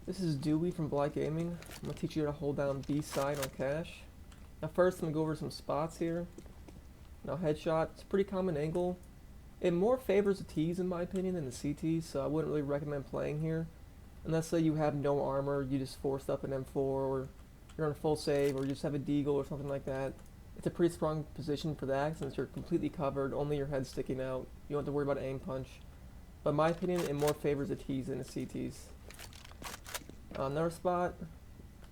This is Dewey from Blight Gaming. I'm going to teach you how to hold down B side on cash. Now first, I'm going to go over some spots here. Now headshot, it's a pretty common angle. It more favors the T's in my opinion than the CTs, so I wouldn't really recommend playing here. Unless say you have no armor, you just forced up an M4, or you're on a full save, or you just have a deagle or something like that. It's a pretty strong position for that since you're completely covered, only your head's sticking out. You don't have to worry about aim punch. But in my opinion, it more favors the T's than the CTs. Another spot,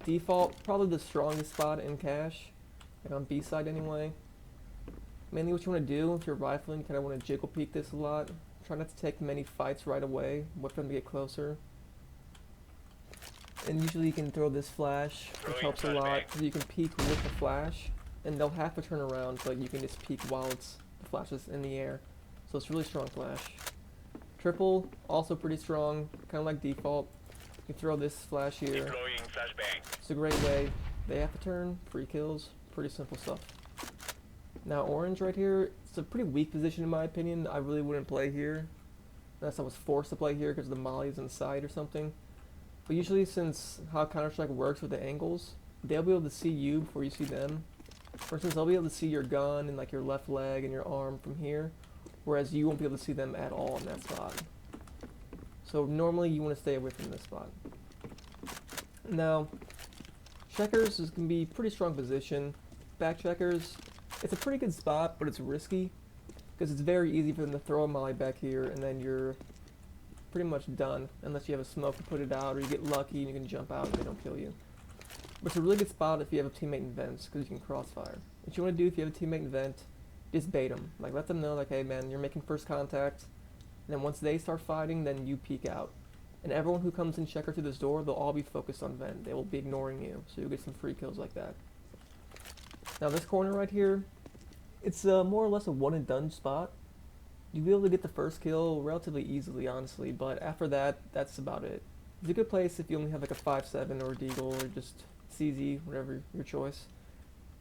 default, probably the strongest spot in cash, like on B side anyway. Mainly what you want to do if you're rifling, you kind of want to jiggle peek this a lot. Try not to take many fights right away, wait for them to get closer. And usually you can throw this flash, which helps a lot, because you can peek with the flash, and they'll have to turn around, but you can just peek while the flash is in the air. So it's really strong flash. Triple, also pretty strong, kind of like default. You can throw this flash here. It's a great way. They have to turn, free kills, pretty simple stuff. Now orange right here, it's a pretty weak position in my opinion. I really wouldn't play here, unless I was forced to play here because the molly is inside or something. But usually since how Counter-Strike works with the angles, they'll be able to see you before you see them. For instance, they'll be able to see your gun and like your left leg and your arm from here, whereas you won't be able to see them at all in that spot. So normally you want to stay away from this spot. Now, checkers is going to be pretty strong position. Back checkers, it's a pretty good spot, but it's risky because it's very easy for them to throw a molly back here and then you're pretty much done unless you have a smoke to put it out or you get lucky and you can jump out and they don't kill you. But it's a really good spot if you have a teammate in vents because you can crossfire. What you want to do if you have a teammate in vent, just bait them. Like let them know like, hey man, you're making first contact. And then once they start fighting, then you peek out. And everyone who comes in checker through this door, they'll all be focused on vent. They will be ignoring you, so you'll get some free kills like that. Now this corner right here, it's more or less a one and done spot. You'll be able to get the first kill relatively easily, honestly, but after that, that's about it. It's a good place if you only have like a 5-7 or a deagle or just CZ, whatever your choice.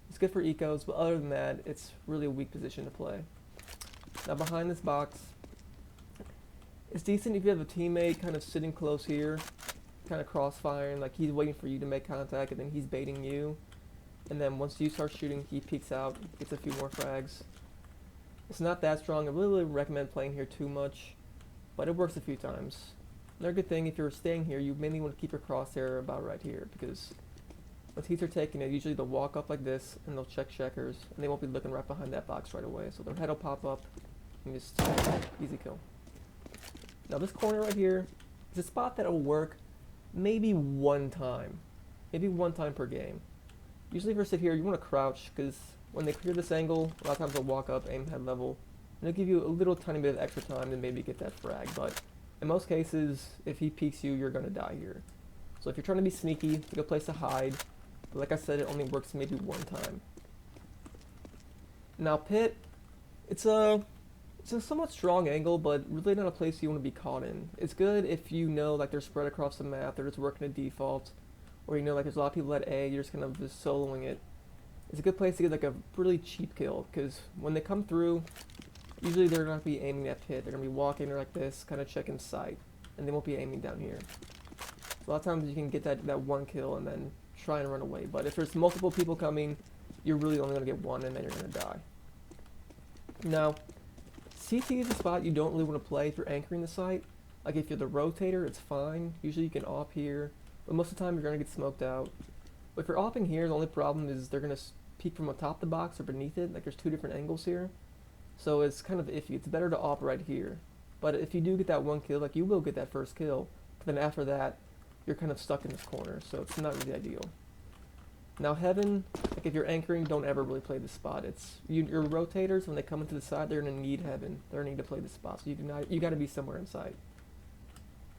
It's good for ecos, but other than that, it's really a weak position to play. Now behind this box, it's decent if you have a teammate kind of sitting close here, kind of crossfiring, like he's waiting for you to make contact and then he's baiting you. And then once you start shooting, he peeks out, gets a few more frags. It's not that strong. I really wouldn't recommend playing here too much, but it works a few times. Another good thing, if you're staying here, you mainly want to keep your crosshair about right here because once heats are taking it, usually they'll walk up like this and they'll check checkers and they won't be looking right behind that box right away. So their head will pop up and just easy kill. Now this corner right here is a spot that will work maybe one time per game. Usually if you sit here, you want to crouch because when they clear this angle, a lot of times they'll walk up, aim head level, and it'll give you a little tiny bit of extra time to maybe get that frag. But in most cases, if he peeks you, you're going to die here. So if you're trying to be sneaky, it's a good place to hide. But like I said, it only works maybe one time. Now pit, it's a somewhat strong angle, but really not a place you want to be caught in. It's good if you know like they're spread across the map, they're just working a default, or you know like there's a lot of people at A, you're just kind of just soloing it. It's a good place to get like a really cheap kill, because when they come through, usually they're not going to be aiming at pit, they're going to be walking like this, kind of checking sight, and they won't be aiming down here. So a lot of times you can get that one kill and then try and run away, but if there's multiple people coming, you're really only going to get one and then you're going to die. Now, CT is a spot you don't really want to play if you're anchoring the site. Like if you're the rotator, it's fine. Usually you can op here, but most of the time you're going to get smoked out. But if you're opping here, the only problem is they're going to peek from atop the box or beneath it. Like there's two different angles here. So it's kind of iffy. It's better to op right here. But if you do get that one kill, like you will get that first kill, but then after that, you're kind of stuck in this corner. So it's not really ideal. Now heaven, like if you're anchoring, don't ever really play this spot. It's your rotators, when they come into the side, they're gonna need heaven. They're gonna need to play this spot. So you gotta be somewhere inside.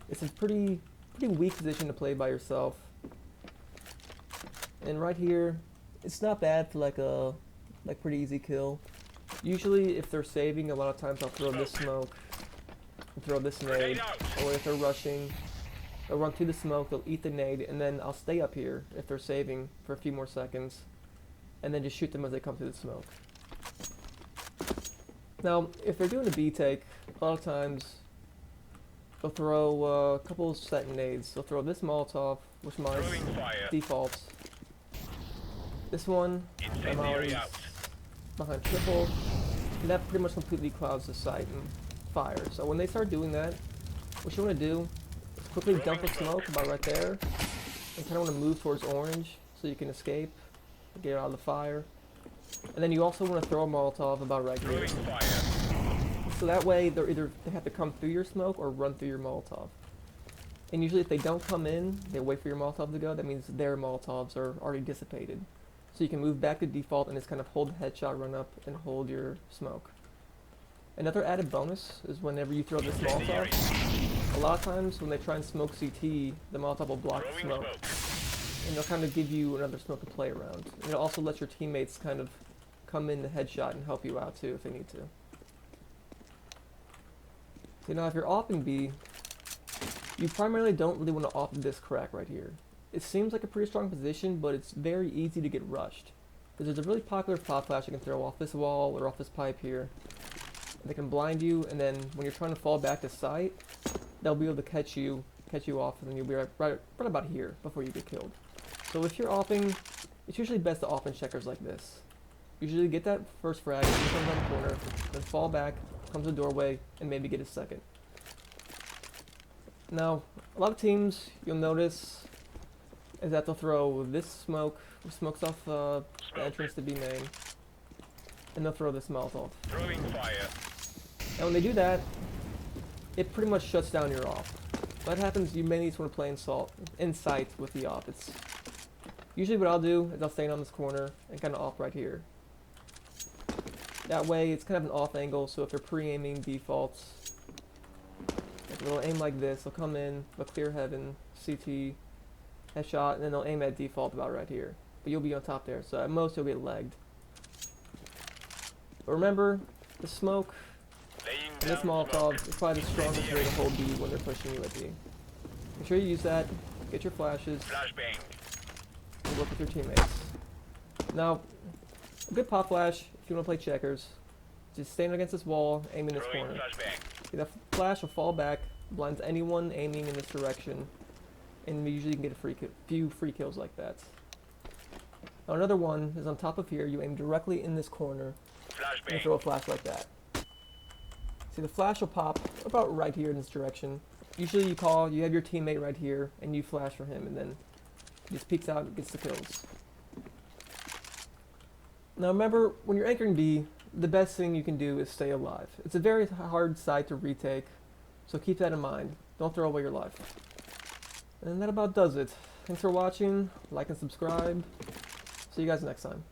It's a pretty weak position to play by yourself. And right here, it's not bad for like a pretty easy kill. Usually if they're saving, a lot of times I'll throw this smoke and throw this nade, or if they're rushing, they'll run through the smoke, they'll eat the nade, and then I'll stay up here if they're saving for a few more seconds, and then just shoot them as they come through the smoke. Now, if they're doing a B take, a lot of times they'll throw a couple of set nades. They'll throw this Molotov, which mine's defaults. This one, I'm always behind triple, and that pretty much completely clouds the sight and fire. So when they start doing that, what you want to do is quickly dump a smoke about right there, and kind of want to move towards orange so you can escape, get out of the fire. And then you also want to throw a Molotov about right here. So that way they have to come through your smoke or run through your Molotov. And usually if they don't come in, they wait for your Molotov to go, that means their Molotovs are already dissipated. So you can move back to default and just kind of hold the headshot, run up, and hold your smoke. Another added bonus is whenever you throw this Molotov, a lot of times when they try and smoke CT, the Molotov will block the smoke. And they'll kind of give you another smoke to play around. And it'll also let your teammates kind of come in the headshot and help you out too if they need to. So now if you're offing B, you primarily don't really want to off this crack right here. It seems like a pretty strong position, but it's very easy to get rushed. Because there's a really popular pop flash you can throw off this wall or off this pipe here. They can blind you, and then when you're trying to fall back to sight, they'll be able to catch you off, and then you'll be right about here before you get killed. So if you're offing, it's usually best to off in checkers like this. Usually get that first frag, come around the corner, then fall back, come to the doorway, and maybe get a second. Now, a lot of teams, you'll notice, is that they'll throw this smoke, which smokes off the entrance to B main, and they'll throw this Molotov. Throwing fire. And when they do that, it pretty much shuts down your off. When that happens, you may need to want to play in sight with the off. It's usually what I'll do is I'll stand on this corner and kind of off right here. That way, it's kind of an off angle, so if they're pre-aiming defaults, they'll aim like this, they'll come in, they'll clear heaven, CT, headshot, and then they'll aim at default about right here. But you'll be on top there, so at most you'll get legged. But remember, the smoke and this Molotov is probably the strongest way to hold B when they're pushing you at B. Make sure you use that, get your flashes, and work with your teammates. Now, a good pop flash, if you want to play checkers, just stand against this wall, aim in this corner. That flash will fall back, blinds anyone aiming in this direction, and you usually can get a few free kills like that. Now another one is on top of here, you aim directly in this corner, and throw a flash like that. See, the flash will pop about right here in this direction. Usually you have your teammate right here, and you flash for him, and then he just peeks out and gets the kills. Now remember, when you're anchoring B, the best thing you can do is stay alive. It's a very hard site to retake, so keep that in mind. Don't throw away your life. And that about does it. Thanks for watching, like and subscribe. See you guys next time.